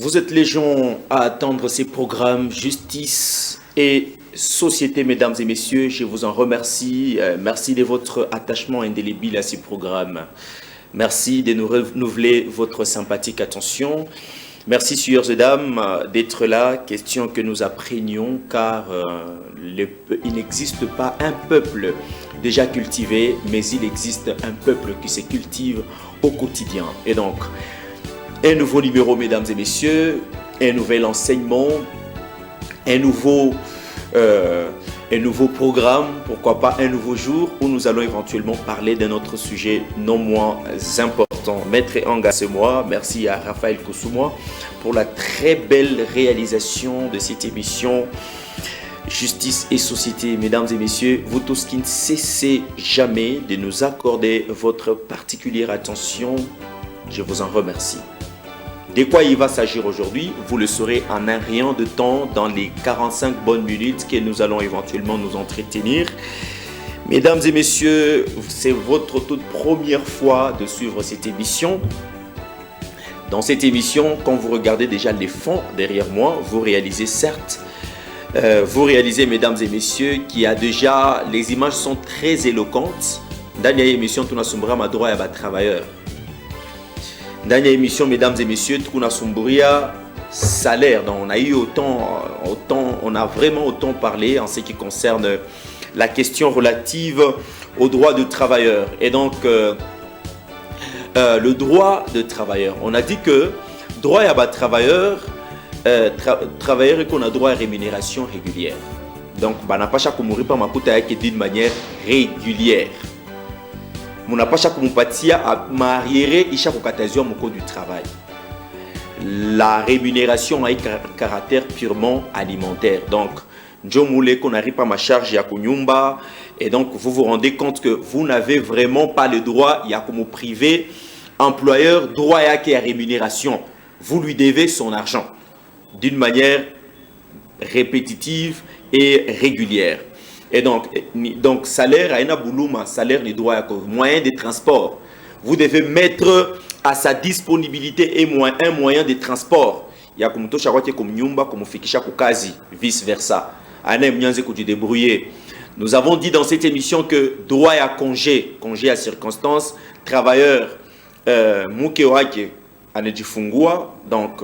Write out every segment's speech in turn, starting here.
Vous êtes légion à attendre ces programmes justice et société, mesdames et messieurs. Je vous en remercie. Merci de votre attachement indélébile à ces programmes. Merci de nous renouveler votre sympathique attention. Merci, sieurs et dames, d'être là. Question que nous apprenions, car il n'existe pas un peuple déjà cultivé, mais il existe un peuple qui se cultive au quotidien. Et donc, un nouveau numéro, mesdames et messieurs, un nouvel enseignement, un nouveau programme, pourquoi pas un nouveau jour où nous allons éventuellement parler d'un autre sujet non moins important. Maître Anga, c'est moi. Merci à Raphaël Kousoumoua pour la très belle réalisation de cette émission Justice et Société. Mesdames et messieurs, vous tous qui ne cessez jamais de nous accorder votre particulière attention, je vous en remercie. De quoi il va s'agir aujourd'hui, vous le saurez en un rien de temps dans les 45 bonnes minutes que nous allons éventuellement nous entretenir. Mesdames et messieurs, c'est votre toute première fois de suivre cette émission. Dans cette émission, quand vous regardez déjà les fonds derrière moi, vous réalisez certes, mesdames et messieurs, qu'il y a déjà, les images sont très éloquentes. Dans l'émission, tout n'a ma droit à travailleur. Dans l'émission, mesdames et messieurs, Truna Sumburia, salaire. Donc, on a vraiment autant parlé en ce qui concerne la question relative au droit de travailleur. Et donc, le droit de travailleur. On a dit que droit à travailleur, travailleur et qu'on a droit à rémunération régulière. Donc, on n'a pas chaque mourir par ma coûte d'une manière régulière. On n'a pas chaque mompatia à marier et chaque occasion au cours du travail. La rémunération a un caractère purement alimentaire. Donc, John Moulé qu'on n'arrive pas à ma charge à Kunyumba. Et donc, vous vous rendez compte que vous n'avez vraiment pas le droit, il y a comme privé, employeur, droit à rémunération. Vous lui devez son argent d'une manière répétitive et régulière. Et donc salaire à Boulouma, salaire des droits à moyen de transport. Vous devez mettre à sa disponibilité un moyen de transport. Il y a comme tout chaque comme nyumba, comme fikisha kukazi, vice versa. Anem nyanze ko débrouiller. Nous avons dit dans cette émission que droit à congé à circonstance, travailleur mukewake anejifungua, donc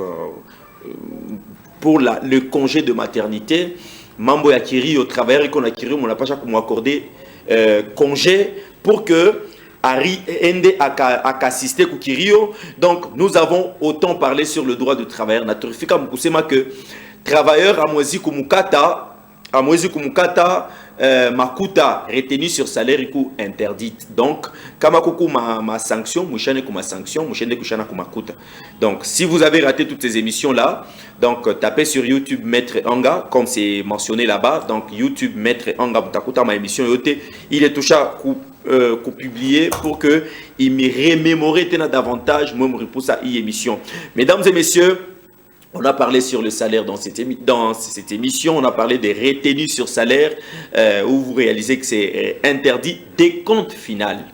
pour le congé de maternité. Mambo yakiri au travailleur qu'on a acquis, on n'a pas chaque mois accordé congé pour que Ari ende à assister Kukirio. Donc nous avons autant parlé sur le droit de travailleur. Naturifika mukusema que travailleur à Moisi Kumukata makuta retenu sur salaire interdite. Donc kama kuku ma sanction, mouchane kuma sanction, mouchane kushana kuma kuta. Donc si vous avez raté toutes ces émissions là, donc tapez sur YouTube Maître Anga comme c'est mentionné là-bas. Donc YouTube Maître Anga mutakuta ma émission yote, il est touché qu'on publier pour que il me remémore davantage moi me repousse à émission. Mesdames et messieurs, on a parlé sur le salaire dans cette émission, on a parlé des retenues sur salaire où vous réalisez que c'est interdit. Des comptes finales.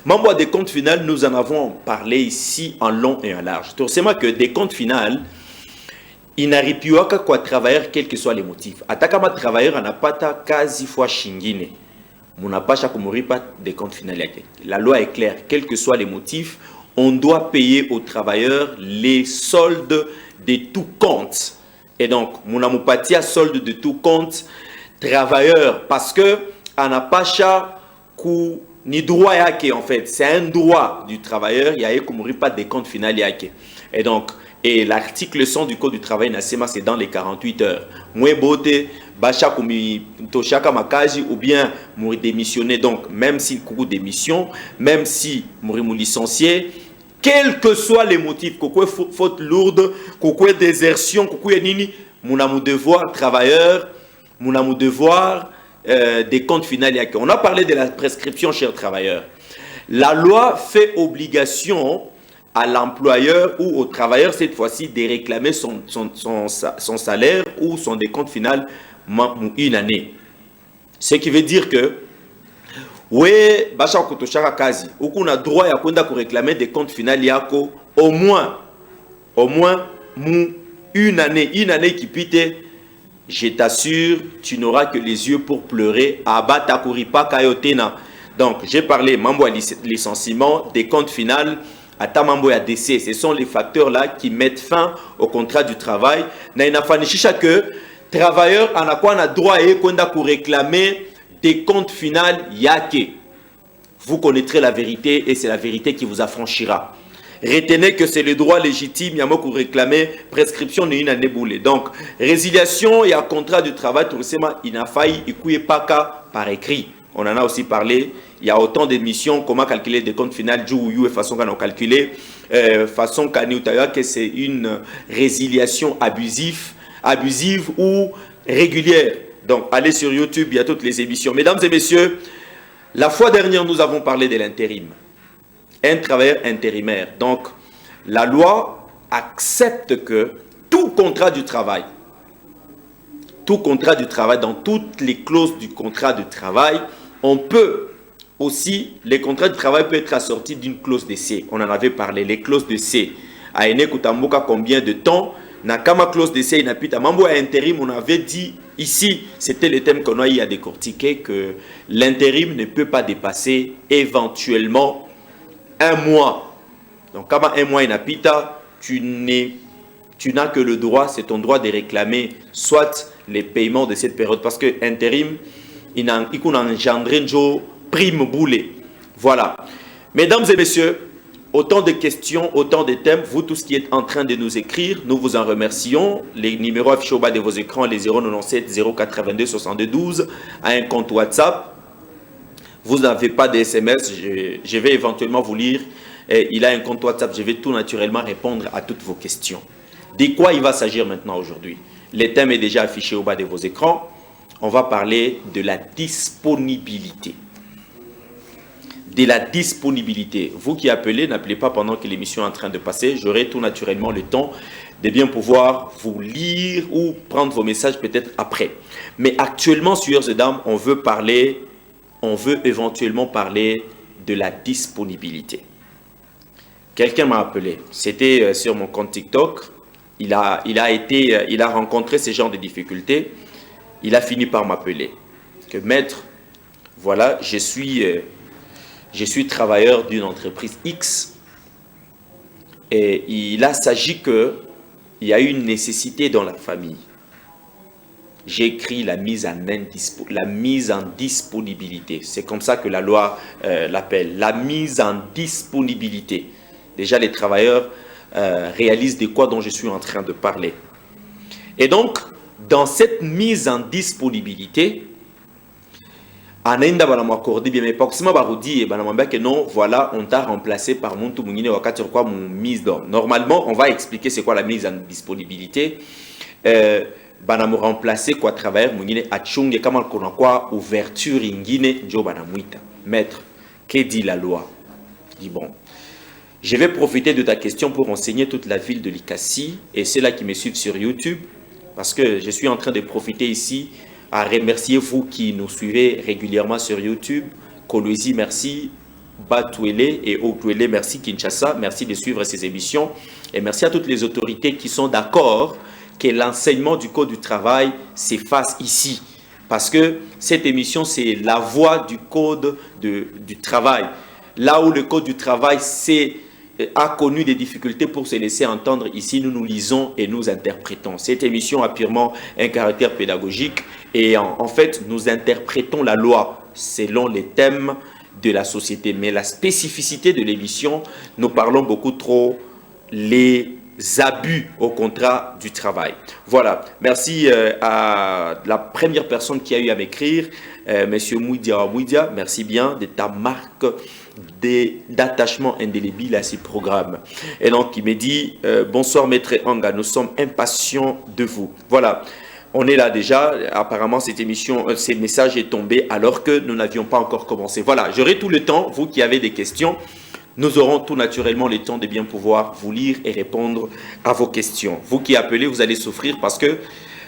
Membre des comptes finales, nous en avons parlé ici en long et en large. Tout simplement que des comptes finales, il n'arrive plus à quoi travailleur, quels que soient les motifs. Atakama travailleur, on n'a pas ta quasi fois shingine. On n'a pas chaque mourir pas des comptes finales. La loi est claire, quels que soient les motifs, on doit payer aux travailleurs les soldes de tout compte. Et donc, mon amopatia solde de tout compte travailleur parce que on n'a pas chaque ni droit yake en fait. C'est un droit du travailleur. Il y a comme pas des comptes finales yake. Et donc, l'article 100 du Code du travail c'est dans les 48 heures. Moi boté bacha komi toshaka makaji ou bien mourir démissionner. Donc, même si le démission, même si mourir licencié, quels que soient les motifs, quoi faute lourde, quoi désertion, quoi nini, mon amour devoir travailleur, mon amour devoir des comptes finales. On a parlé de la prescription, chers travailleurs. La loi fait obligation à l'employeur ou au travailleur cette fois-ci de réclamer son salaire ou son décompte final une année. Ce qui veut dire que oui, basha kutoshaka kazi. Uku na droit ya kwenda réclamer des comptes finales yako au moins une année qui pite, je t'assure, tu n'auras que les yeux pour pleurer. Abata Kuripa Kayotena. Donc, j'ai parlé mambo à licenciement, des comptes finales, à mambo à décès. Ce sont les facteurs-là qui mettent fin au contrat du travail. Naina fanishisha que travailleur en a quoi on a droit et qu'on a réclamer des comptes finales yake. Vous connaîtrez la vérité et c'est la vérité qui vous affranchira. Retenez que c'est le droit légitime, il y a beaucoup réclamer prescription d'une année boulée. Donc, résiliation et un contrat de travail, tout simplement, il n'a failli, il n'y pas qu'à par écrit. On en a aussi parlé. Il y a autant d'émissions, comment calculer des comptes finales, et façon qu'on a calculé, façon qu'on a que c'est une résiliation abusive ou régulière. Donc, allez sur YouTube, il y a toutes les émissions. Mesdames et messieurs, la fois dernière, nous avons parlé de l'intérim. Un travailleur intérimaire. Donc, la loi accepte que tout contrat du travail, dans toutes les clauses du contrat de travail, on peut aussi, les contrats de travail peuvent être assortis d'une clause de C. On en avait parlé, les clauses de C. À Ene Kutamboka, combien de temps? Nakama clause de C, Napita Mambo à intérim, on avait dit ici, c'était le thème qu'on a eu à décortiquer, que l'intérim ne peut pas dépasser éventuellement un mois. Donc, comme un mois inapita, tu n'as que le droit, c'est ton droit de réclamer soit les paiements de cette période. Parce que intérim, il a engendré une prime boulée. Voilà. Mesdames et messieurs, autant de questions, autant de thèmes. Vous tous qui êtes en train de nous écrire, nous vous en remercions. Les numéros affichés au bas de vos écrans, les 097 082 62 12, à un compte WhatsApp. Vous n'avez pas de SMS, je vais éventuellement vous lire. Il a un compte WhatsApp, je vais tout naturellement répondre à toutes vos questions. De quoi il va s'agir maintenant aujourd'hui? Le thème est déjà affiché au bas de vos écrans. On va parler de la disponibilité. De la disponibilité. Vous qui appelez, n'appelez pas pendant que l'émission est en train de passer. J'aurai tout naturellement le temps de bien pouvoir vous lire ou prendre vos messages peut-être après. Mais actuellement, sur dames, on veut éventuellement parler de la disponibilité. Quelqu'un m'a appelé. C'était sur mon compte TikTok. Il a rencontré ce genre de difficultés. Il a fini par m'appeler. Que maître, voilà, je suis travailleur d'une entreprise X. Et il a s'agit qu'il y a une nécessité dans la famille. J'ai écrit la mise en disponibilité. C'est comme ça que la loi l'appelle. La mise en disponibilité. Déjà, les travailleurs réalisent de quoi dont je suis en train de parler. Et donc, dans cette mise en disponibilité, Anainda va m'accorder bien, mais pas que non, voilà, on t'a remplacé par Muntu Mungine Wakati quoi mon mise dans. Normalement, on va expliquer c'est quoi la mise en disponibilité. Bana me remplacer quoi travailleur Mungine Achunge kama kona quoi ouverture ingine njo bana muita. Maître, que dit la loi? Dis bon. Je vais profiter de ta question pour enseigner toute la ville de Likasi et c'est là qui me suivent sur YouTube parce que je suis en train de profiter ici à remercier vous qui nous suivez régulièrement sur YouTube. Kolwezi, merci. Batouele et Okwele, merci. Kinshasa, merci de suivre ces émissions. Et merci à toutes les autorités qui sont d'accord que l'enseignement du Code du travail s'efface ici. Parce que cette émission, c'est la voix du Code du travail. Là où le Code du travail a connu des difficultés pour se laisser entendre, ici nous lisons et nous interprétons. Cette émission a purement un caractère pédagogique et en fait nous interprétons la loi selon les thèmes de la société. Mais la spécificité de l'émission, nous parlons beaucoup trop les abus au contrat du travail. Voilà, merci à la première personne qui a eu à m'écrire, Monsieur Mouidia, merci bien de ta marque d'attachement indélébile à ces programmes. Et donc, il me dit, bonsoir Maître Anga, nous sommes impatients de vous. Voilà, on est là déjà. Apparemment, cette émission, ces messages est tombé alors que nous n'avions pas encore commencé. Voilà, j'aurai tout le temps, vous qui avez des questions, nous aurons tout naturellement le temps de bien pouvoir vous lire et répondre à vos questions. Vous qui appelez, vous allez souffrir parce que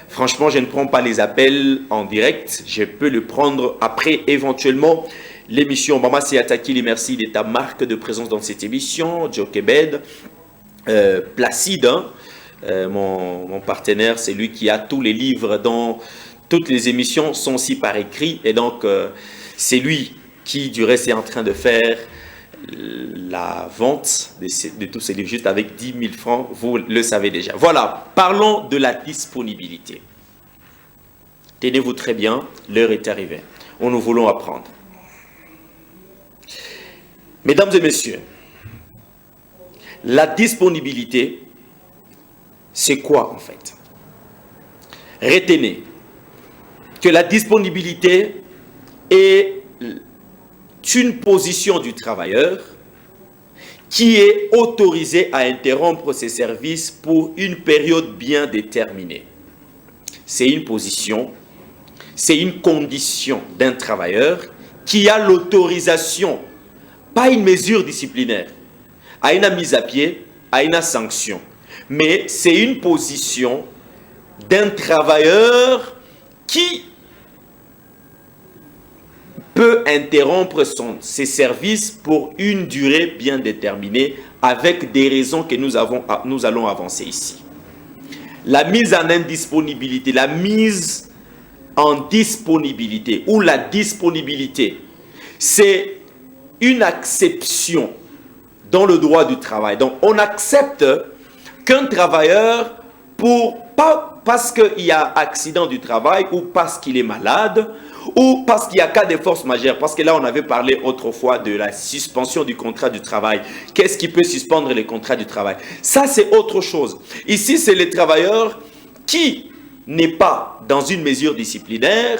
franchement, je ne prends pas les appels en direct. Je peux le prendre après éventuellement l'émission. Mama Siatakili, merci de ta marque de présence dans cette émission. Jokebed, Placide, hein? mon partenaire, c'est lui qui a tous les livres dont toutes les émissions sont aussi par écrit. Et donc, c'est lui qui, du reste, est en train de faire la vente de tous ces livres, juste avec 10 000 francs, vous le savez déjà. Voilà, parlons de la disponibilité. Tenez-vous très bien, l'heure est arrivée où nous voulons apprendre. Mesdames et messieurs, la disponibilité, c'est quoi en fait? Retenez que la disponibilité est une position du travailleur qui est autorisé à interrompre ses services pour une période bien déterminée. C'est une position, c'est une condition d'un travailleur qui a l'autorisation, pas une mesure disciplinaire, à une mise à pied, à une sanction, mais c'est une position d'un travailleur qui peut interrompre ses services pour une durée bien déterminée avec des raisons que nous allons avancer ici. La mise en indisponibilité, la mise en disponibilité ou la disponibilité, c'est une acception dans le droit du travail. Donc, on accepte qu'un travailleur, pas parce qu'il y a accident du travail ou parce qu'il est malade ou parce qu'il y a cas de force majeure, parce que là, on avait parlé autrefois de la suspension du contrat du travail. Qu'est-ce qui peut suspendre les contrats du travail? Ça, c'est autre chose. Ici, c'est les travailleurs qui n'est pas dans une mesure disciplinaire.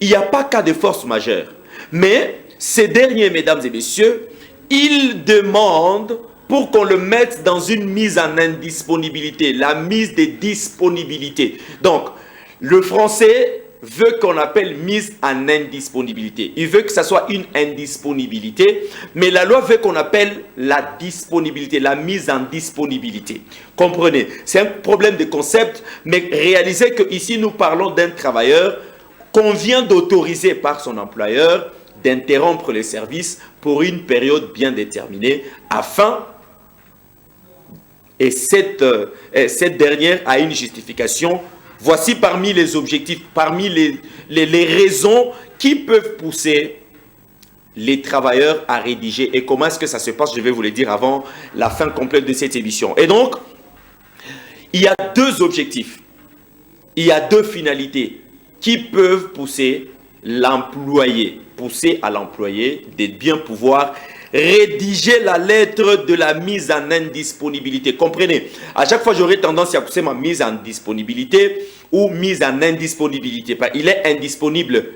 Il n'y a pas cas de force majeure. Mais ces derniers, mesdames et messieurs, ils demandent pour qu'on le mette dans une mise en indisponibilité, la mise de disponibilité. Donc, le français veut qu'on appelle mise en indisponibilité. Il veut que ça soit une indisponibilité, mais la loi veut qu'on appelle la disponibilité, la mise en disponibilité. Comprenez, c'est un problème de concept, mais réalisez qu'ici nous parlons d'un travailleur qu'on vient d'autoriser par son employeur d'interrompre les services pour une période bien déterminée afin, et cette dernière a une justification. Voici parmi les objectifs, parmi les raisons qui peuvent pousser les travailleurs à rédiger. Et comment est-ce que ça se passe? Je vais vous le dire avant la fin complète de cette émission. Et donc, il y a deux objectifs, il y a deux finalités qui peuvent pousser l'employé, pousser à l'employé de bien pouvoir rédiger la lettre de la mise en indisponibilité. Comprenez, à chaque fois j'aurais tendance à pousser ma mise en disponibilité ou mise en indisponibilité. Il est indisponible.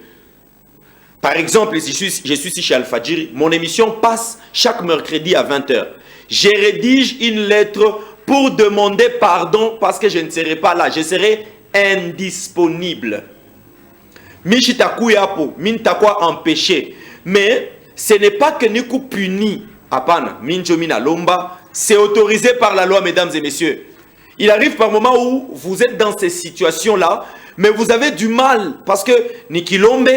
Par exemple, si je suis ici chez Al-Fadjiri, mon émission passe chaque mercredi à 20 h. Je rédige une lettre pour demander pardon parce que je ne serai pas là. Je serai indisponible. Michitakuyapo, mintakwa empêché. Mais ce n'est pas que nous puni. Apana, minjomina lomba, c'est autorisé par la loi, mesdames et messieurs. Il arrive par moment où vous êtes dans ces situations-là, mais vous avez du mal parce que Nikilombe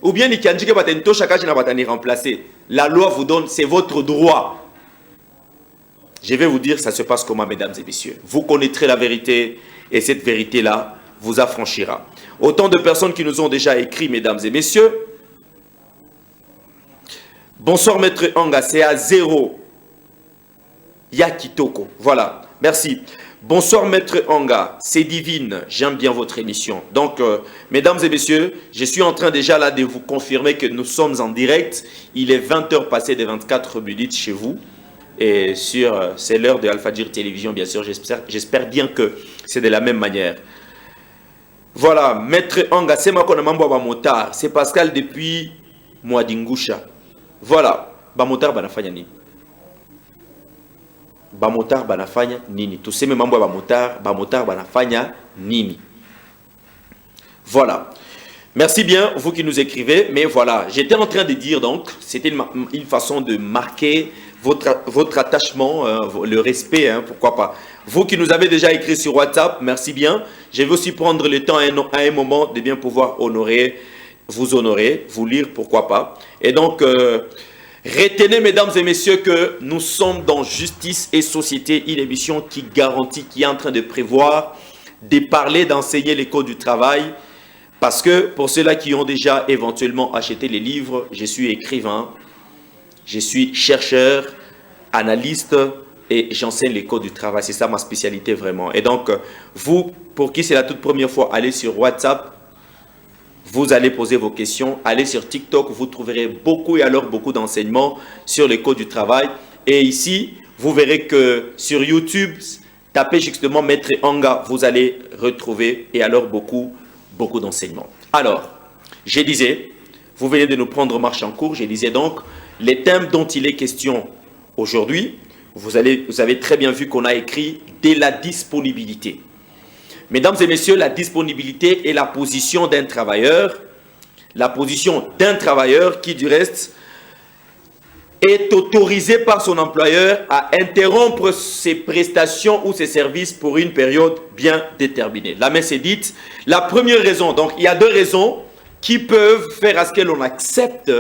ou bien Nikianjike Batento Chakaji n'a pas remplacé. La loi vous donne, c'est votre droit. Je vais vous dire, ça se passe comment, mesdames et messieurs. Vous connaîtrez la vérité et cette vérité-là vous affranchira. Autant de personnes qui nous ont déjà écrit, mesdames et messieurs. Bonsoir, maître Anga, c'est à 0. Yakitoko. Voilà, merci. Bonsoir, maître Anga, c'est divine. J'aime bien votre émission. Donc, mesdames et messieurs, je suis en train déjà là de vous confirmer que nous sommes en direct. Il est 20 h passé de 24 minutes chez vous. Et c'est l'heure de Al-Fadjiri Télévision, bien sûr. J'espère bien que c'est de la même manière. Voilà, maître Anga, c'est Makona Mambo Motard. C'est Pascal depuis Mouadingusha. Voilà, Bamotar Banafanya Nini. Bamotar Banafanya Nini. Tous ces Mambo Bamotar Banafanya Nini. Voilà. Merci bien, vous qui nous écrivez. Mais voilà, j'étais en train de dire donc, c'était une façon de marquer votre attachement, le respect, hein, pourquoi pas. Vous qui nous avez déjà écrit sur WhatsApp, merci bien. Je vais aussi prendre le temps à un moment de bien pouvoir vous honorer, vous lire, pourquoi pas. Et donc, Retenez, mesdames et messieurs, que nous sommes dans Justice et Société, une émission qui garantit, qui est en train de prévoir, de parler, d'enseigner les codes du travail. Parce que pour ceux-là qui ont déjà éventuellement acheté les livres, je suis écrivain, je suis chercheur, analyste et j'enseigne les codes du travail. C'est ça ma spécialité vraiment. Et donc, vous, pour qui c'est la toute première fois, allez sur WhatsApp. Vous allez poser vos questions, allez sur TikTok, vous trouverez beaucoup et alors beaucoup d'enseignements sur les codes du travail. Et ici, vous verrez que sur YouTube, tapez justement Maître Anga, vous allez retrouver et alors beaucoup d'enseignements. Alors, je disais, vous venez de nous prendre marche en cours, je disais donc, les thèmes dont il est question aujourd'hui, vous avez très bien vu qu'on a écrit dès la disponibilité. Mesdames et messieurs, la disponibilité est la position d'un travailleur. La position d'un travailleur qui, du reste, est autorisé par son employeur à interrompre ses prestations ou ses services pour une période bien déterminée. La messe est dite. La première raison, donc il y a deux raisons qui peuvent faire à ce que l'on accepte,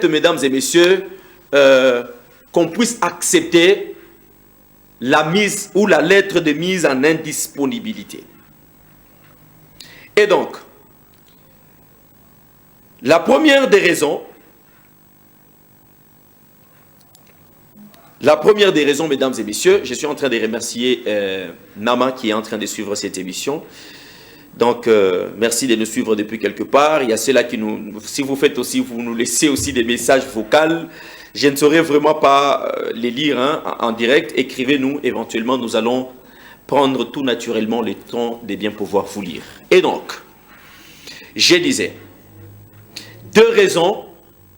mesdames et messieurs, qu'on puisse accepter la mise ou la lettre de mise en indisponibilité. Et donc, la première des raisons, mesdames et messieurs, je suis en train de remercier Nama qui est en train de suivre cette émission. Donc, merci de nous suivre depuis quelque part. Il y a ceux-là qui nous... Si vous faites aussi, vous nous laissez aussi des messages vocaux. Je ne saurais vraiment pas les lire en direct. Écrivez-nous, éventuellement, nous allons prendre tout naturellement le temps de bien pouvoir vous lire. Et donc, je disais, deux raisons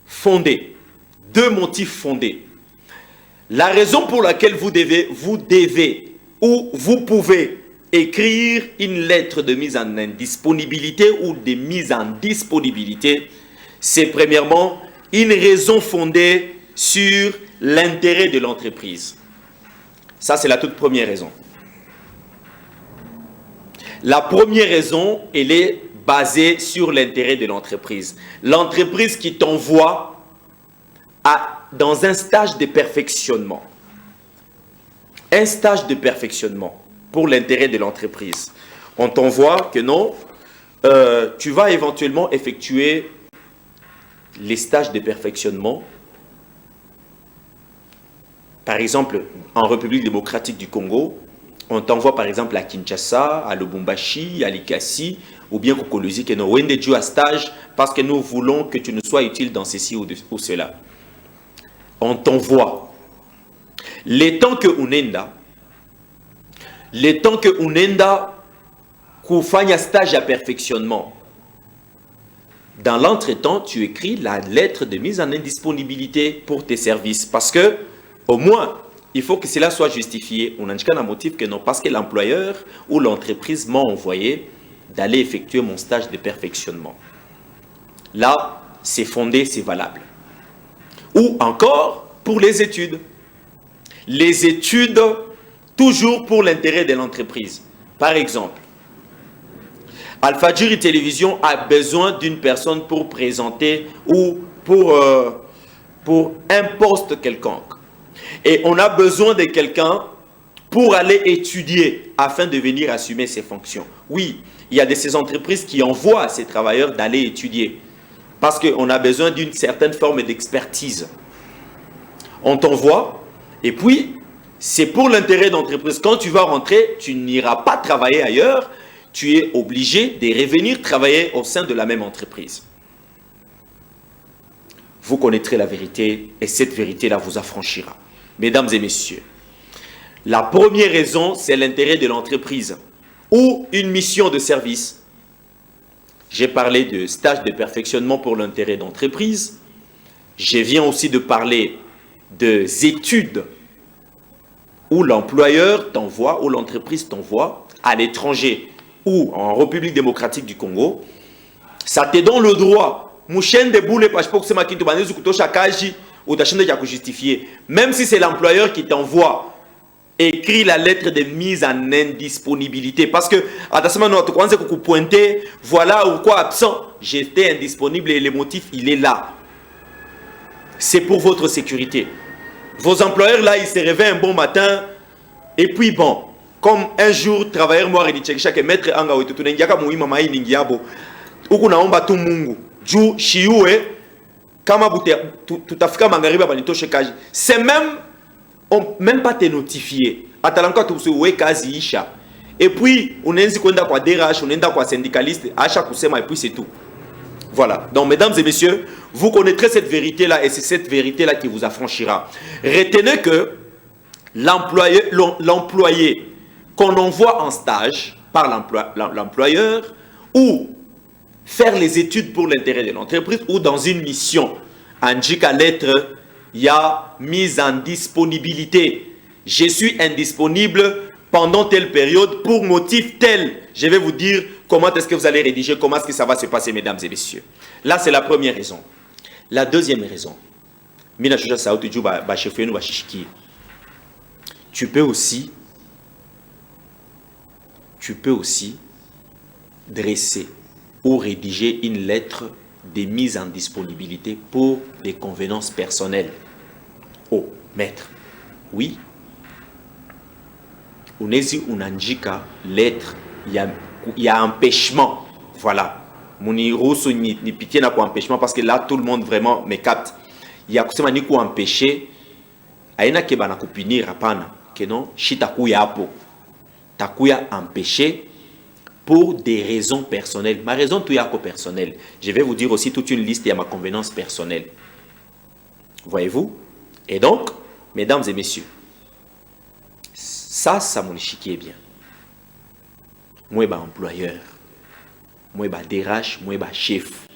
fondées, deux motifs fondés. La raison pour laquelle vous devez ou vous pouvez écrire une lettre de mise en indisponibilité ou de mise en disponibilité, c'est premièrement une raison fondée sur l'intérêt de l'entreprise. Ça, c'est la toute première raison. La première raison, elle est basée sur l'intérêt de l'entreprise. L'entreprise qui t'envoie dans un stage de perfectionnement. Un stage de perfectionnement pour l'intérêt de l'entreprise. On t'envoie que non, tu vas éventuellement effectuer les stages de perfectionnement. Par exemple, en République démocratique du Congo, on t'envoie par exemple à Kinshasa, à Lubumbashi, à Likasi, ou bien Kokolozi, que nous avons un stage parce que nous voulons que tu nous sois utile dans ceci ou cela. On t'envoie. Les temps que unenda kufanya stage à perfectionnement. Dans l'entretemps, tu écris la lettre de mise en indisponibilité pour tes services. Parce que, au moins, il faut que cela soit justifié. On a un motif que non, parce que l'employeur ou l'entreprise m'a envoyé d'aller effectuer mon stage de perfectionnement. Là, c'est fondé, c'est valable. Ou encore, pour les études. Les études, toujours pour l'intérêt de l'entreprise. Par exemple, Alpha Jury Télévision a besoin d'une personne pour présenter ou pour un poste quelconque. Et on a besoin de quelqu'un pour aller étudier afin de venir assumer ses fonctions. Oui, il y a de ces entreprises qui envoient à ces travailleurs d'aller étudier parce qu'on a besoin d'une certaine forme d'expertise. On t'envoie et puis c'est pour l'intérêt d'entreprise. Quand tu vas rentrer, tu n'iras pas travailler ailleurs. Tu es obligé de revenir travailler au sein de la même entreprise. Vous connaîtrez la vérité et cette vérité-là vous affranchira. Mesdames et messieurs, la première raison, c'est l'intérêt de l'entreprise ou une mission de service. J'ai parlé de stage de perfectionnement pour l'intérêt d'entreprise. Je viens aussi de parler des études où l'employeur t'envoie, ou l'entreprise t'envoie à l'étranger ou en République démocratique du Congo. Ça te donne le droit. Même si c'est l'employeur qui t'envoie écrit la lettre de mise en indisponibilité. Parce que, attention, nous commençons à pointer, voilà ou quoi absent. J'étais indisponible et le motif, il est là. C'est pour votre sécurité. Vos employeurs, là, ils se réveillent un bon matin. Et puis, bon, comme un jour, travailleur moi, il dit chaque maître, anga ou tout le monde, mama yi ningiabo. Uku na omba tu mungu. Ju, shiue, kama tout Afrika mangariba banitoshe kaji. C'est même pas te notifié. Atalanka tu se kazi isha. Et puis, on est kwenda kwa DRH, on est kwa syndicaliste, acha kusema et puis c'est tout. Voilà. Donc, mesdames et messieurs, vous connaîtrez cette vérité-là et c'est cette vérité-là qui vous affranchira. Retenez que l'employé qu'on envoie en stage par l'employeur ou faire les études pour l'intérêt de l'entreprise ou dans une mission, indique à lettre, il y a mise en disponibilité. Je suis indisponible pendant telle période pour motif tel. Je vais vous dire comment est-ce que vous allez rédiger, comment est-ce que ça va se passer, mesdames et messieurs. Là, c'est la première raison. La deuxième raison, tu peux aussi dresser ou rédiger une lettre de mise en disponibilité pour des convenances personnelles. Oh, maître, oui. Unezi unanjika lettre, il y a empêchement. Voilà. Muni rusu ni pitié na kwa empêchement parce que là tout le monde vraiment me capte. Il y a kusema ni ku empêcher aina ke bana kupinir hapana que non shitakuya hapo. Takuya empêcher pour des raisons personnelles. Ma raison tout yako personnelle. Je vais vous dire aussi toute une liste de ma convenance personnelle. Voyez-vous? Et donc, mesdames et messieurs, ça mon chiquier bien. Moi, bah employeur. Moi, bah DRH, moi, bah chef.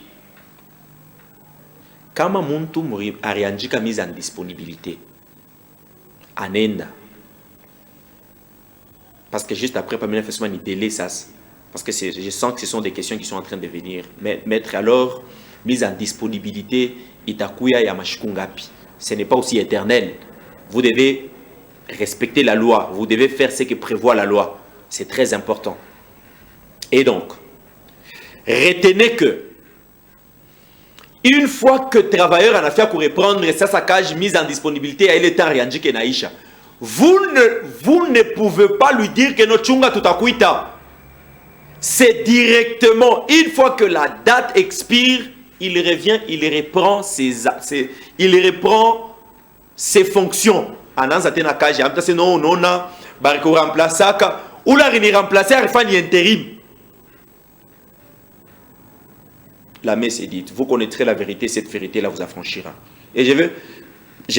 Kama muntu ariandika mise en disponibilité. Anenda. Parce que juste après, pas manifestement, ni délai, ça. Parce que je sens que ce sont des questions qui sont en train de venir. Mettre alors, mise en disponibilité, itakuya ya mashikungapi. Ce n'est pas aussi éternel. Vous devez respecter la loi. Vous devez faire ce que prévoit la loi. C'est très important. Et donc, retenez que, une fois que le travailleur en a fait pour reprendre sa cage mise en disponibilité, il est en rianji ke naisha. Vous ne pouvez pas lui dire que notre chunga tout a kuita. C'est directement, une fois que la date expire, il revient, il reprend ses fonctions. Ananza tena kaji, amta se non nona, bariko remplaçaka, ou la rini remplacer, arifani intérim. La messe est dite, vous connaîtrez la vérité, cette vérité-là vous affranchira. Et je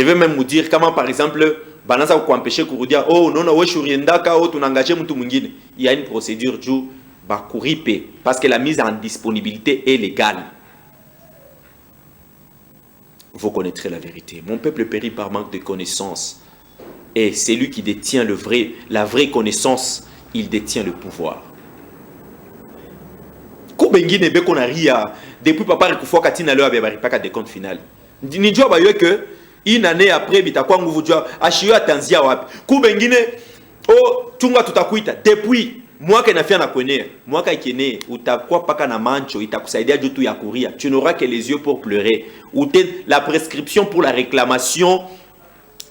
vais même vous dire comment, par exemple, Banasa ou empêcher Kouroudia, oh non, ouais, Shuriendaka, oh, tu n'engages mon tout mungine. Il y a une procédure du Bakouripe, parce que la mise en disponibilité est légale. Vous connaîtrez la vérité. Mon peuple périt par manque de connaissances. Et c'est lui qui détient la vraie connaissance, il détient le pouvoir. Koubengi nebe qu'on a ria depuis papa Rikufo Katina le abeba pas de compte final. Ni job ayo que une année après bitakwa nguvu job ashio atanzia wapi. Koubengi ne oh tunga tutakuita depuis moi que na fia na kwenea moi ka ikene utakuwa paka na mancho itakusaidia juu tu ya kuria. Tu n'auras que les yeux pour pleurer. Ou la prescription pour la réclamation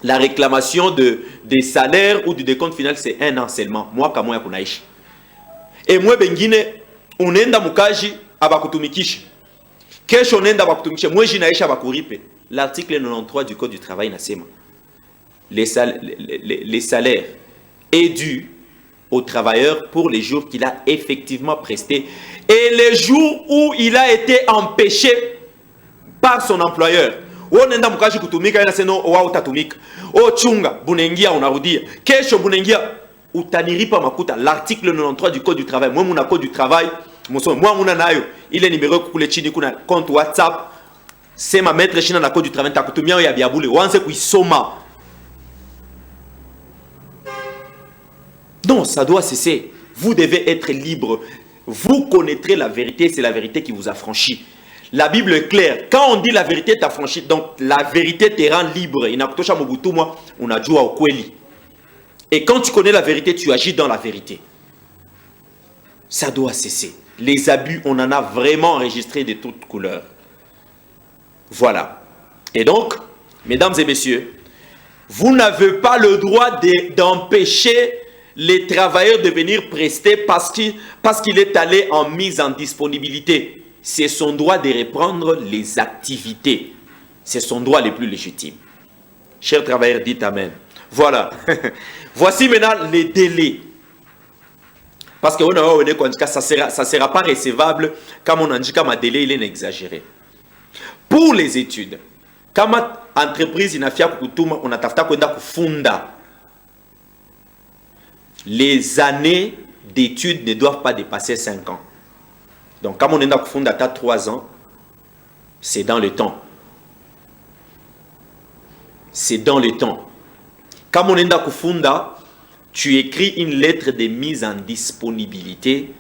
des salaires ou du décompte final c'est 1 an seulement. Moi kama ya kunaishi. Et moi bengine unenda mukaji abakutumikisha. Kesho unenda abakutumikisha. Mweji naisha abakuripe. L'article 93 du Code du travail nasema. Les salaires est dû au travailleur pour les jours qu'il a effectivement prestés et les jours où il a été empêché par son employeur. Unenda mukaji kutumika ina seno wa utatumika. O chunga bunengia unarudia. Kesho bunengia utaniripa makuta. L'article 93 du Code du travail. Moi mon Code du travail moi muna nayo ile numéro kule chini kuna compte WhatsApp c'est ma maître china na Code du travail takutumia ya biabule wanze kuisoma. Non, ça doit cesser. Vous devez être libre. Vous connaîtrez la vérité, c'est la vérité qui vous affranchit. La Bible est claire. Quand on dit la vérité t'affranchit, donc la vérité te rend libre. Inakutosha Mobutu moi unajua ukweli. Et quand tu connais la vérité, tu agis dans la vérité. Ça doit cesser. Les abus, on en a vraiment enregistré de toutes couleurs. Voilà. Et donc, mesdames et messieurs, vous n'avez pas le droit d'empêcher les travailleurs de venir prester parce qu'il est allé en mise en disponibilité. C'est son droit de reprendre les activités. C'est son droit le plus légitime. Chers travailleurs, dites Amen. Voilà. Voici maintenant les délais. Parce que ça ne sera pas recevable comme on a dit, comme un délai il est exagéré. Pour les études, comme entreprise inafia kutuma on atafuta kwenda kufunda, les années d'études ne doivent pas dépasser 5 ans. Donc comme on est kufunda à 3 ans, c'est dans le temps. C'est dans le temps. Comme on est kufunda, tu écris une lettre de mise en disponibilité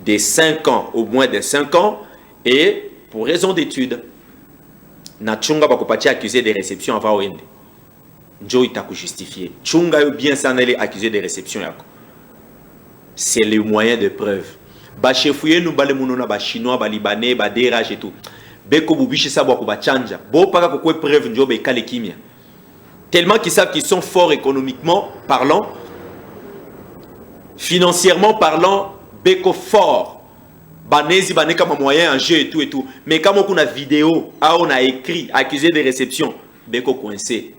de 5 ans, au moins de 5 ans, et pour raison d'études. Na chunga bakopatia accusé de réception avant wende. Njo itaku justifié. Chunga yo bien ça n'allait accusé de réception yako. C'est le moyen de preuve. Ba chefouye nous bale munona ba chinois, ba libanais, ba DRH et tout. Beko bubishi sa bako ba chanja. Bo paka ko preuve njo be kale kimia. Tellement qu'ils savent qu'ils sont forts économiquement parlant, financièrement parlant, beko fort. Banesi bané comme moyen en jeu et tout. Mais comme on a vidéo, on a écrit, accusé de réception, beko coincé.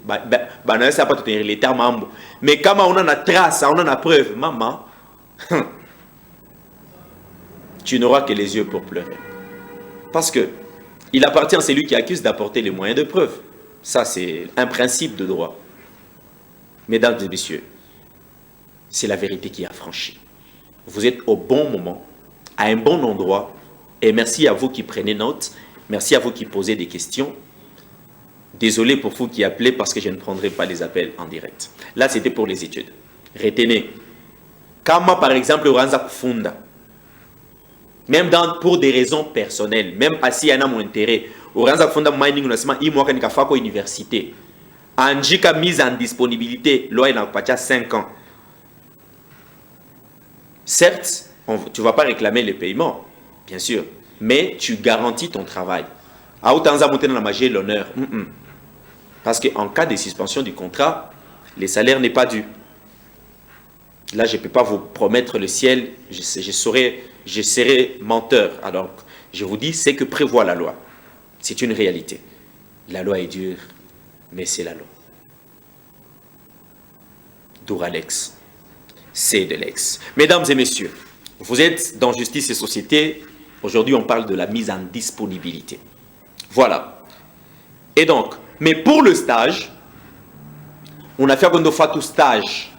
Banesi ça pas tout les termes. Mais comme on en a trace, on en a preuve, maman, tu n'auras que les yeux pour pleurer. Parce que il appartient à celui qui accuse d'apporter les moyens de preuve. Ça, c'est un principe de droit. Mesdames et messieurs, c'est la vérité qui est affranchie. Vous êtes au bon moment, à un bon endroit, et merci à vous qui prenez note, merci à vous qui posez des questions. Désolé pour vous qui appelez parce que je ne prendrai pas les appels en direct. Là, c'était pour les études. Retenez, Kama par exemple, Oranza Kufunda, même pour des raisons personnelles, même si y a mon intérêt, Oranza Kufunda mining nasema imwaka nikafako université. Anjika mise en disponibilité, loi il a 5 ans. Certes, tu ne vas pas réclamer les paiements, bien sûr, mais tu garantis ton travail. À autant monter dans la magie l'honneur. Parce qu'en cas de suspension du contrat, les salaires n'est pas dû. Là, je ne peux pas vous promettre le ciel, je serai menteur. Alors, je vous dis, c'est que prévoit la loi. C'est une réalité. La loi est dure, mais c'est la loi. Douralex, c'est de l'ex. Mesdames et messieurs, vous êtes dans Justice et Société. Aujourd'hui, on parle de la mise en disponibilité. Voilà. Et donc, mais pour le stage, on a fait un tout stage.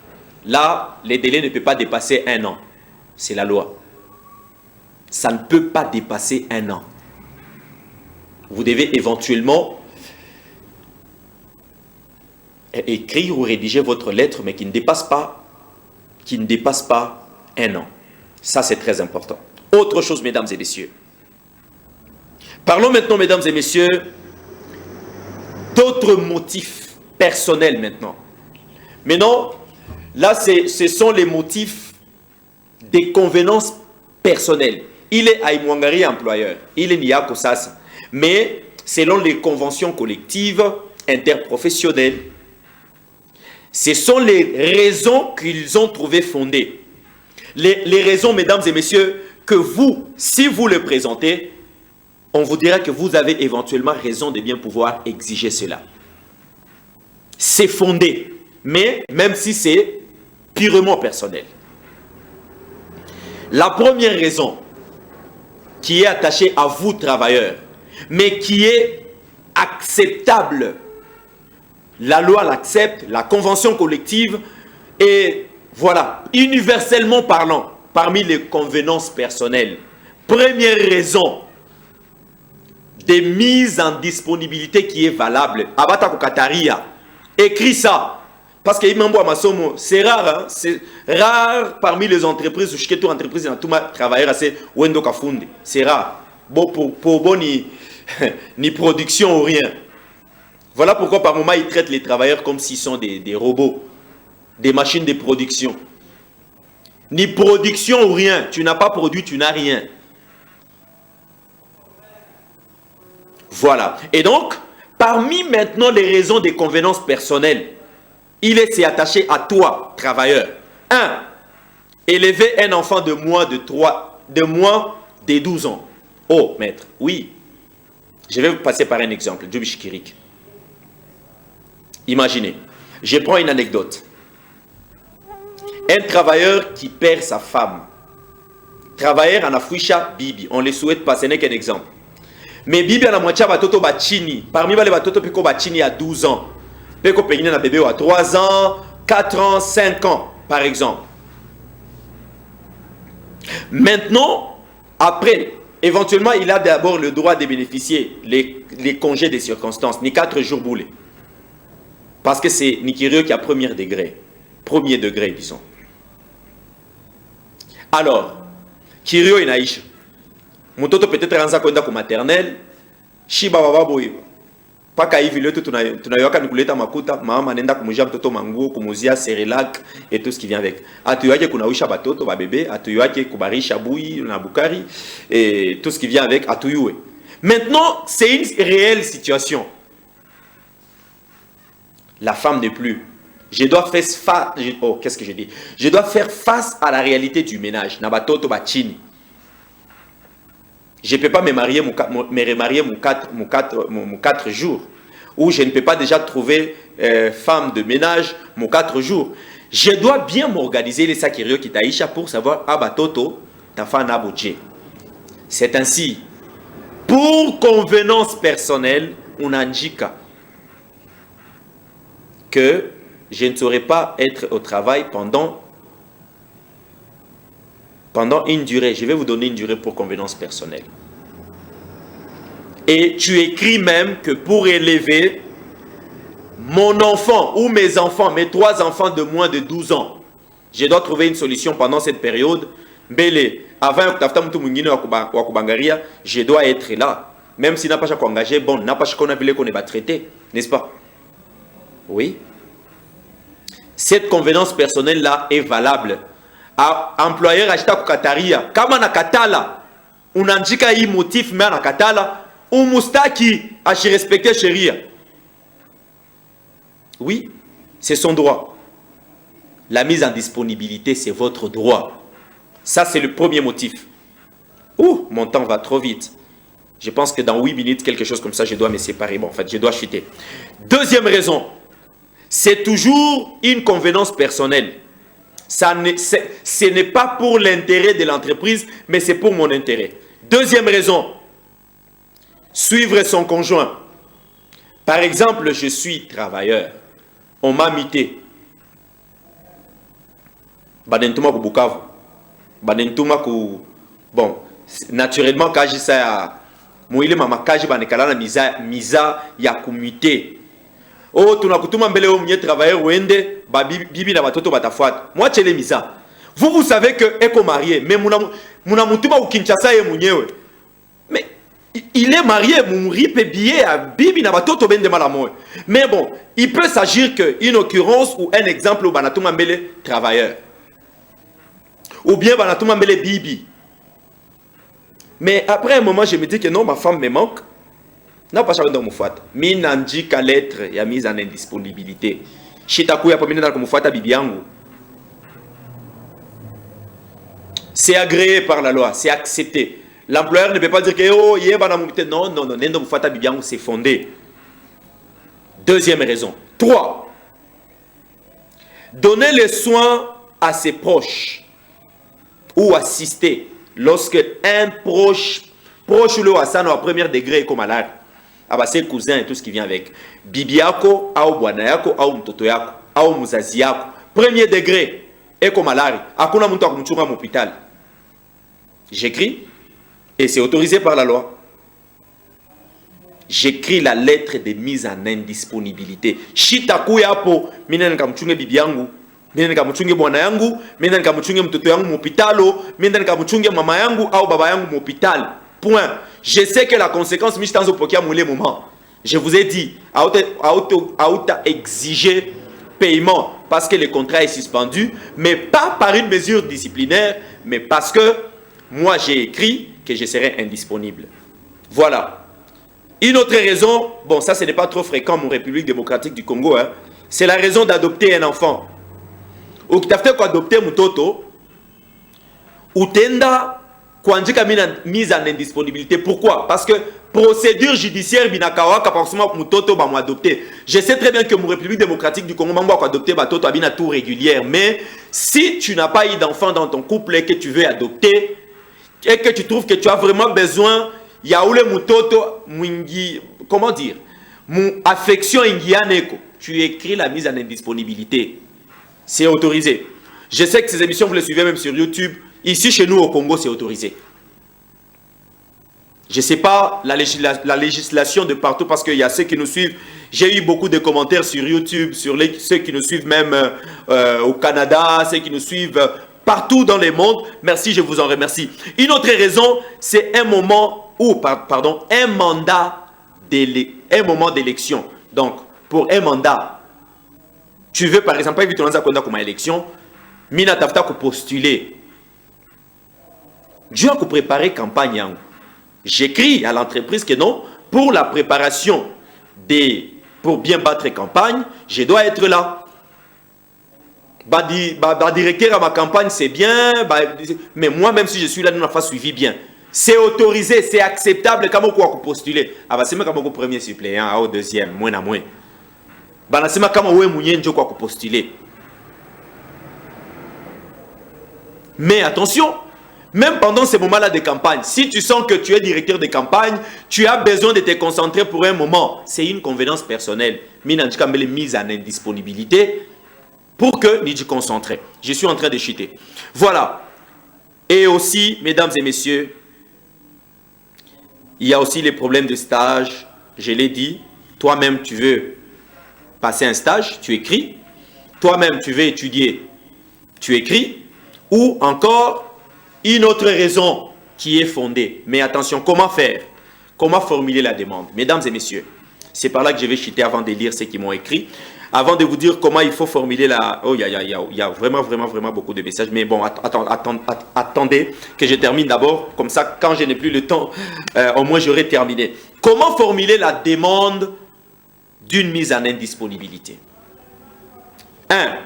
Là, les délais ne peuvent pas dépasser 1 an. C'est la loi. Ça ne peut pas dépasser 1 an. Vous devez éventuellement écrire ou rédiger votre lettre, mais qui ne dépasse pas 1 an. Ça, c'est très important. Autre chose, mesdames et messieurs. Parlons maintenant, mesdames et messieurs, d'autres motifs personnels maintenant. Maintenant, là, ce sont les motifs des convenances personnelles. Il est Aïmouangari employeur, il est Niako Sasa. Mais selon les conventions collectives interprofessionnelles, ce sont les raisons qu'ils ont trouvées fondées. Les raisons, mesdames et messieurs, que vous, si vous les présentez, on vous dira que vous avez éventuellement raison de bien pouvoir exiger cela. C'est fondé, mais même si c'est purement personnel. La première raison qui est attachée à vous, travailleurs, mais qui est acceptable, la loi l'accepte, la convention collective, et voilà, universellement parlant, parmi les convenances personnelles, première raison de mise en disponibilité qui est valable, Abata Kokataria, écrit ça, parce que c'est rare, hein? C'est rare parmi les entreprises, où tout entreprise tout travailleur assez Wendo Kafunde, c'est rare, bon pour ni production ou rien. Voilà pourquoi par moment ils traitent les travailleurs comme s'ils sont des robots. des machines de production. Ni production ou rien. Tu n'as pas produit, tu n'as rien. Voilà. Et donc, parmi maintenant les raisons des convenances personnelles, il est s'y attaché à toi, travailleur. 1. Élever un enfant de moins de 12 ans. Oh, maître, oui. Je vais vous passer par un exemple. Djobish Kirik. Imaginez, je prends une anecdote. Un travailleur qui perd sa femme. Travailleur en Afwisha Bibi. On ne le souhaite pas, ce n'est qu'un exemple. Mais Bibi en a moitié batoto bachini. Parmi les batoto peko bachini à 12 ans. Peko pegine na bébé à 3 ans, 4 ans, 5 ans, par exemple. Maintenant, après, éventuellement, il a d'abord le droit de bénéficier les congés des circonstances, ni 4 jours boulés. Parce que c'est Nikirio qui a premier degré, disons. Alors, Kirio inaisha. Mtoto peut-être anza kwenda kwa maternelle, shiba baba boyo. Paka hivi leo tunayoka ni kuleta makuta, mama anaenda kumujia mtoto manguo, kumuzia Cerelac et tout ce qui vient avec. Atuyake kunawisha batoto ba bébé, atuyake kubarisha bui na bukari et tout ce qui vient avec atuyue. Maintenant, c'est une réelle situation. La femme n'est plus. Je dois faire face. Oh, qu'est-ce que je dis? Je dois faire face à la réalité du ménage. Nabatoto bachini. Je ne peux pas me remarier mon 4 jours. Ou je ne peux pas déjà trouver femme de ménage mon 4 jours. Je dois bien m'organiser les sakirio kitaisha pour savoir abatoto tafa nabodje. C'est ainsi. Pour convenance personnelle, on indique que je ne saurais pas être au travail pendant une durée. Je vais vous donner une durée pour convenance personnelle. Et tu écris même que pour élever mon enfant ou mes enfants, mes 3 enfants de moins de 12 ans, je dois trouver une solution pendant cette période. Bélé, avant que je dois être là. Même si n'a pas engagé, bon, n'a pas qu'on est traité, n'est-ce pas? Oui. Cette convenance personnelle-là est valable. Employeur achita kukataria. Kama nakatala, unandika hii motif mais nakatala, umustaki ashirespecte sheria. Oui, c'est son droit. La mise en disponibilité, c'est votre droit. Ça, c'est le premier motif. Ouh, mon temps va trop vite. Je pense que dans 8 minutes, quelque chose comme ça, je dois me séparer. Bon, en fait, je dois chuter. Deuxième raison, c'est toujours une convenance personnelle. Ce n'est pas pour l'intérêt de l'entreprise, mais c'est pour mon intérêt. Deuxième raison, suivre son conjoint. Par exemple, je suis travailleur. On m'a muté. Banentuma ku Bukavu. Banentuma ku... Bon, naturellement, quand je sais à... Mouile mama kaji banekala na miza ya kumute. Oh, tunakutuma mbele au mwenye travailleur wende ba bibi na batoto batafuata. Moi tchele miza. Vous savez que eko marié, mais muna mutuma u Kinshasa ye mwenyewe. Mais il est marié, mouri pe billet à bibi na batoto bende malamoy. Mais bon, il peut s'agir que une occurrence ou un exemple au banatuma mbele travailleur. Ou bien banatuma mbele bibi. Mais après un moment, je me dis que non, ma femme me manque. Non, pas dans mon fouat. Mais n'andi qu'à l'être, il y a mise en indisponibilité. Chitakuya pas dans mon fouat à bibiangu. C'est agréé par la loi, c'est accepté. L'employeur ne peut pas dire que oh, non, non, non, non, mon fouat à bibiangu, c'est fondé. Deuxième raison. 3. Donner les soins à ses proches ou assister. Lorsque un proche ou asano à premier degré comme malade, à ses cousins et tout ce qui vient avec, bibiako, ou buanayako, ou mtotoyako, ou muzaziako, premier degré, et comme malade, akuna muntu akumchunga m'hôpital. J'écris, et c'est autorisé par la loi. J'écris la lettre de mise en indisponibilité. Shitakuya po, minen kamchunge bibiangu. Mimi nikamchunge bwana yangu, mimi nikamchunge mtoto yangu mhopitalo, mimi nikamchunge mama yangu au baba yangu mhopitalo. Point. Je sais que la conséquence mi stanzo pokia moule moment. Je vous ai dit, à auta exiger paiement parce que le contrat est suspendu, mais pas par une mesure disciplinaire, mais parce que moi j'ai écrit que je serai indisponible. Voilà. Une autre raison, bon ça ce n'est pas trop fréquent en République démocratique du Congo, hein, c'est la raison d'adopter un enfant. Ou qui t'a fait quoi adopter Mutoto, ou tenda kuandika mise en indisponibilité. Pourquoi? Parce que procédure judiciaire binakawaka forcément Mutoto ba adopter. Je sais très bien que mon République démocratique du Congo m'a adopter Batoto abina tout régulière, mais si tu n'as pas eu d'enfant dans ton couple et que tu veux adopter et que tu trouves que tu as vraiment besoin, yaoule Mutoto mwingi, comment dire, mon affection ingianeko, tu écris la mise en indisponibilité. C'est autorisé. Je sais que ces émissions vous les suivez même sur YouTube. Ici, chez nous, au Congo, c'est autorisé. Je ne sais pas la législation de partout parce qu'il y a ceux qui nous suivent. J'ai eu beaucoup de commentaires sur YouTube, sur ceux qui nous suivent même au Canada, ceux qui nous suivent partout dans le monde. Merci, je vous en remercie. Une autre raison, c'est un moment où, pardon, un moment d'élection. Donc, pour un mandat, tu veux par exemple, éviter comme élection, mina tafta ko postuler. Dieu a préparé campagne. J'écris à l'entreprise que non, pour la préparation pour bien battre campagne, je dois être là. Directeur à ma campagne, c'est bien, mais moi, même si je suis là, nous n'avons pas suivi bien. C'est autorisé, c'est acceptable, comme on peut postuler. C'est même comme premier suppléant, au deuxième, moins à moins. C'est même comme on peut postuler. Mais attention, même pendant ces moments-là de campagne, si tu sens que tu es directeur de campagne, tu as besoin de te concentrer pour un moment. C'est une convenance personnelle. Mise en indisponibilité pour que tu te concentres. Je suis en train de chuter. Voilà. Et aussi, mesdames et messieurs, il y a aussi les problèmes de stage. Je l'ai dit, toi-même tu veux passer un stage, tu écris. Toi-même tu veux étudier, tu écris. Ou encore, une autre raison qui est fondée. Mais attention, comment faire? Comment formuler la demande? Mesdames et messieurs, c'est par là que je vais chuter avant de lire ce qu'ils m'ont écrit. Avant de vous dire comment il faut formuler la... Oh, il y a vraiment beaucoup de messages. Mais bon, attendez que je termine d'abord. Comme ça, quand je n'ai plus le temps, au moins j'aurai terminé. Comment formuler la demande d'une mise en indisponibilité? 1.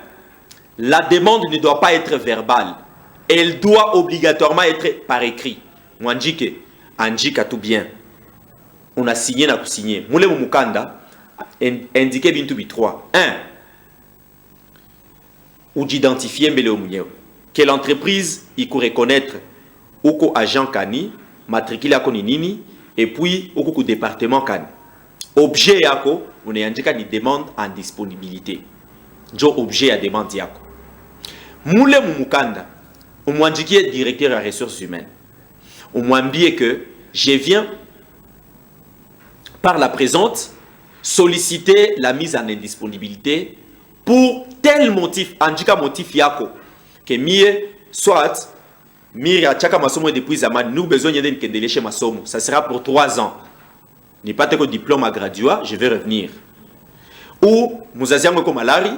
La demande ne doit pas être verbale. Elle doit obligatoirement être par écrit. Mwanjike, anjika tout bien. On a signé, na signé. Moule mukanda, indiqué bintu bi 3. 1. Ou d'identifier mbele omunyew. Que l'entreprise, il peut reconnaître ou ko agent kani, matricule yako ni nini, et puis ou ko département kani. Objet yako, on est indiqué ni demande en disponibilité. Jo objet à demande yako. Moule mukanda. On m'a dit qu'il est directeur à ressources humaines. On m'a dit que je viens, par la présente, solliciter la mise en indisponibilité pour tel motif, andika motif yako, que mie, soit, mire à chaka masomo depuis zaman, nous besoin de kendele chez masomo. Ça sera pour 3 ans. N'est pas que diplôme à graduat, je vais revenir. Ou, muzaziango komalari,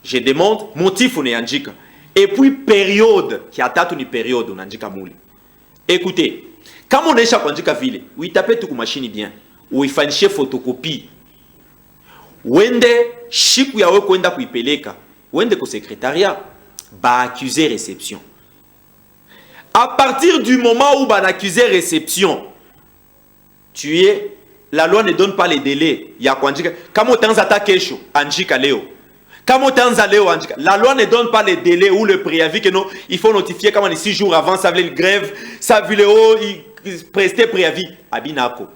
je demande motif ou ne andika. Et puis, période, qui a une période, on a dit Kamouli. Écoutez, quand on est chaque fois ville, où il tape tout machine bien, où il fait une photocopie, wende, chiku ya wenda kuipeleka, wende ko secrétariat, ba accuser réception. À partir du moment où ba accuser réception, la loi ne donne pas les délais. Il y a quoi dire? Comme on t'attaque chaud, anjika leo. La loi ne donne pas les délais ou le préavis que non, il faut notifier comme 6 jours avant, ça veut une grève, ça veut prester préavis. Abinako,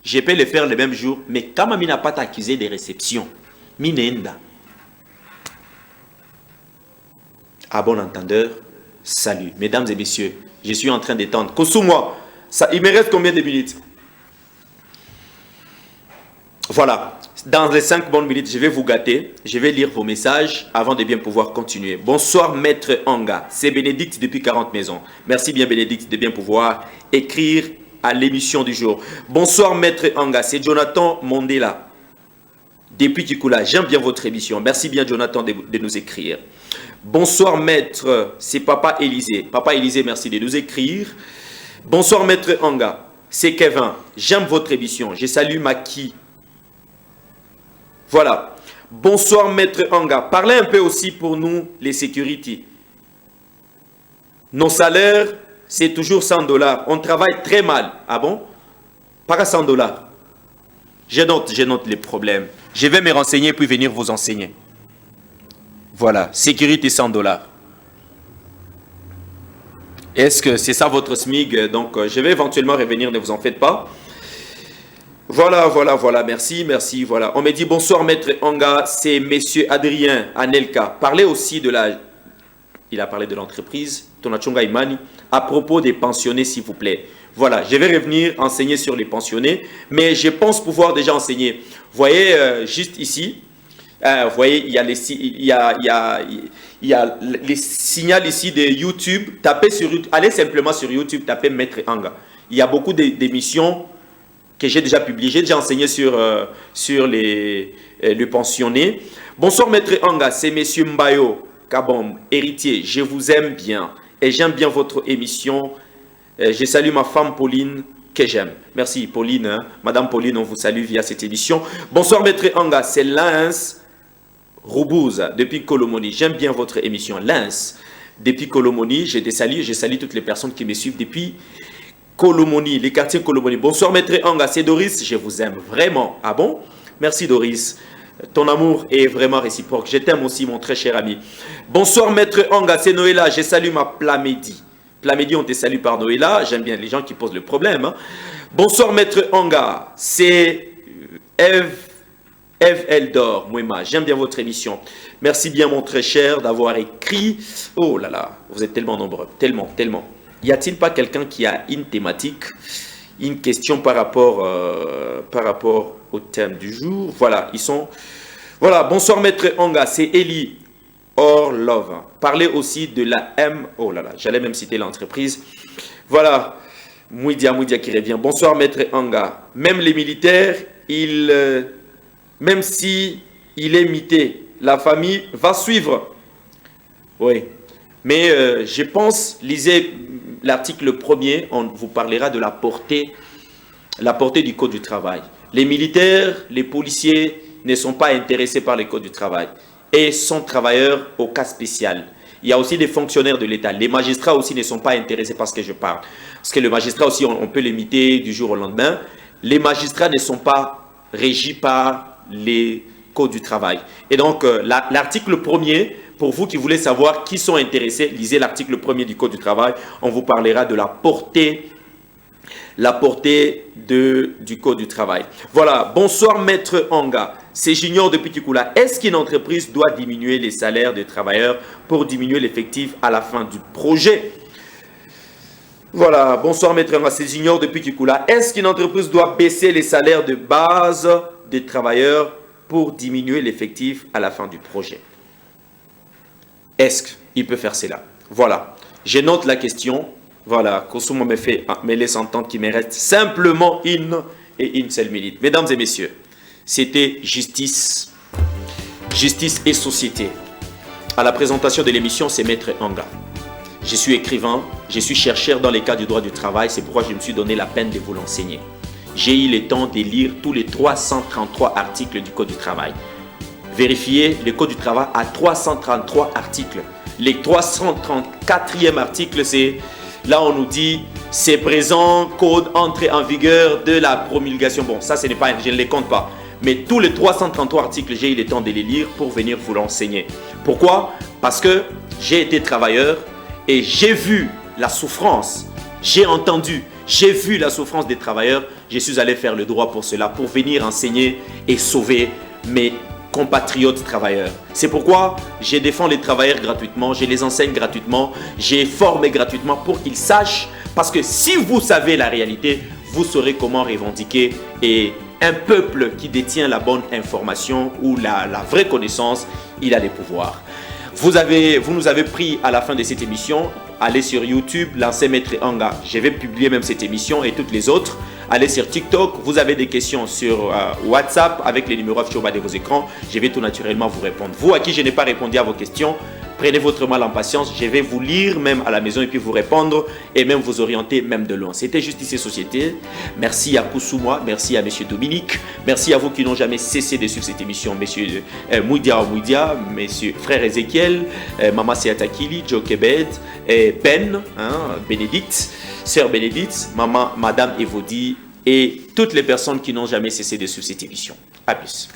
je peux le faire le même jour, mais quand il n'a pas accusé de réception, minenda. À bon entendeur, salut. Mesdames et messieurs, je suis en train d'étendre. Kosou-moi, il me reste combien de minutes? Voilà. Dans les 5 bonnes minutes, je vais vous gâter. Je vais lire vos messages avant de bien pouvoir continuer. Bonsoir, Maître Anga. C'est Bénédicte depuis 40 maisons. Merci bien, Bénédicte, de bien pouvoir écrire à l'émission du jour. Bonsoir, Maître Anga. C'est Jonathan Mondela. depuis Kikula. J'aime bien votre émission. Merci bien, Jonathan, de nous écrire. Bonsoir, maître. C'est Papa Élisée. Papa Élisée, merci de nous écrire. Bonsoir, maître Anga. C'est Kevin. J'aime votre émission. Je salue Maki. Voilà. Bonsoir, maître Anga. Parlez un peu aussi pour nous, les security. Nos salaires, c'est toujours 100 $. On travaille très mal. Ah bon? Pas à 100 $. Je note les problèmes. Je vais me renseigner puis venir vous enseigner. Voilà. Sécurité 100 $. Est-ce que c'est ça votre SMIG? Donc, je vais éventuellement revenir, ne vous en faites pas. Voilà. Merci. Voilà. On me dit bonsoir, maître Anga. C'est monsieur Adrien Anelka. Parlez aussi de la... Il a parlé de l'entreprise, Tonachonga Imani, à propos des pensionnés, s'il vous plaît. Voilà, je vais revenir enseigner sur les pensionnés, mais je pense pouvoir déjà enseigner. Vous voyez, juste ici, vous voyez, il y a les signaux ici de YouTube. Tapez sur YouTube, allez simplement sur YouTube, tapez Maître Anga. Il y a beaucoup d'émissions que j'ai déjà publiées. J'ai déjà enseigné sur le pensionné. Bonsoir, Maître Anga, c'est monsieur Mbayo Kabom, héritier. Je vous aime bien et j'aime bien votre émission. Je salue ma femme Pauline que j'aime. Merci Pauline, hein? Madame Pauline, on vous salue via cette émission. Bonsoir Maître Anga, c'est Lens Roubouze depuis Kolomoni. J'aime bien votre émission. Lens depuis Kolomoni, je te salue. Je salue toutes les personnes qui me suivent depuis Kolomoni, les quartiers Kolomoni. Bonsoir Maître Anga, c'est Doris. Je vous aime vraiment. Ah bon? Merci Doris. Ton amour est vraiment réciproque. Je t'aime aussi, mon très cher ami. Bonsoir, maître Anga, c'est Noëlla. Je salue ma Plamédie. Plamédie, on te salue par Noëlla. J'aime bien les gens qui posent le problème. Hein. Bonsoir, maître Anga. C'est Eve Eldor, Mouema. J'aime bien votre émission. Merci bien, mon très cher, d'avoir écrit. Oh là là, vous êtes tellement nombreux. Tellement. Y a-t-il pas quelqu'un qui a une thématique, une question par rapport au thème du jour? Voilà, ils sont... Voilà, bonsoir maître Anga, c'est Eli Orlov. Parlez aussi de la M... Oh là là, j'allais même citer l'entreprise. Voilà, Mouidia qui revient. Bonsoir maître Anga. Même les militaires, même si il est mité, la famille va suivre. Oui, mais je pense, lisez l'article 1er, on vous parlera de la portée du Code du travail. Les militaires, les policiers ne sont pas intéressés par le Code du travail et sont travailleurs au cas spécial. Il y a aussi des fonctionnaires de l'État. Les magistrats aussi ne sont pas intéressés par ce que je parle. Parce que le magistrat aussi, on peut l'imiter du jour au lendemain. Les magistrats ne sont pas régis par les codes du travail. Et donc, l'article 1er, pour vous qui voulez savoir qui sont intéressés, lisez l'article 1er du Code du travail. On vous parlera de la portée du Code du travail. Voilà, bonsoir maître Anga, c'est Junior depuis Kikula. Est-ce qu'une entreprise doit diminuer les salaires des travailleurs pour diminuer l'effectif à la fin du projet? Voilà, bonsoir maître Anga, c'est Junior depuis Kikula. Est-ce qu'une entreprise doit baisser les salaires de base des travailleurs pour diminuer l'effectif à la fin du projet? Est-ce qu'il peut faire cela? Voilà, je note la question. Voilà, Kosumo me laisse entendre qu'il me reste simplement une seule minute. Mesdames et messieurs, c'était Justice et Société. À la présentation de l'émission, c'est Maître Anga. Je suis écrivain, je suis chercheur dans les cas du droit du travail, c'est pourquoi je me suis donné la peine de vous l'enseigner. J'ai eu le temps de lire tous les 333 articles du Code du travail. Vérifiez, le Code du travail a 333 articles. Les 334e article, c'est... Là, on nous dit, c'est présent, code entrée en vigueur de la promulgation. Bon, ça, ce n'est pas, je ne les compte pas. Mais tous les 333 articles, j'ai eu le temps de les lire pour venir vous l'enseigner. Pourquoi? Parce que j'ai été travailleur et j'ai vu la souffrance. J'ai entendu, j'ai vu la souffrance des travailleurs. Je suis allé faire le droit pour cela, pour venir enseigner et sauver mes compatriotes travailleurs. C'est pourquoi je défends les travailleurs gratuitement, je les enseigne gratuitement, j'ai formé gratuitement pour qu'ils sachent, parce que si vous savez la réalité, vous saurez comment revendiquer, et un peuple qui détient la bonne information ou la vraie connaissance, il a des pouvoirs. Vous nous avez pris à la fin de cette émission, allez sur YouTube, lancez Maître Anga. Je vais publier même cette émission et toutes les autres. allez sur TikTok. Vous avez des questions sur WhatsApp avec les numéros affichés au bas de vos écrans. Je vais tout naturellement vous répondre. Vous à qui je n'ai pas répondu à vos questions, prenez votre mal en patience. Je vais vous lire même à la maison et puis vous répondre et même vous orienter même de loin. C'était Justice Société. Merci à Koussouma, merci à Monsieur Dominique, merci à vous qui n'ont jamais cessé de suivre cette émission, Monsieur Mouidia, Monsieur Frère Ezekiel, Maman Seatakili, Joe Kebed, Ben, Bénédicte, Sœur Bénédicte, Maman, Madame Evodi et toutes les personnes qui n'ont jamais cessé de suivre cette émission. À plus.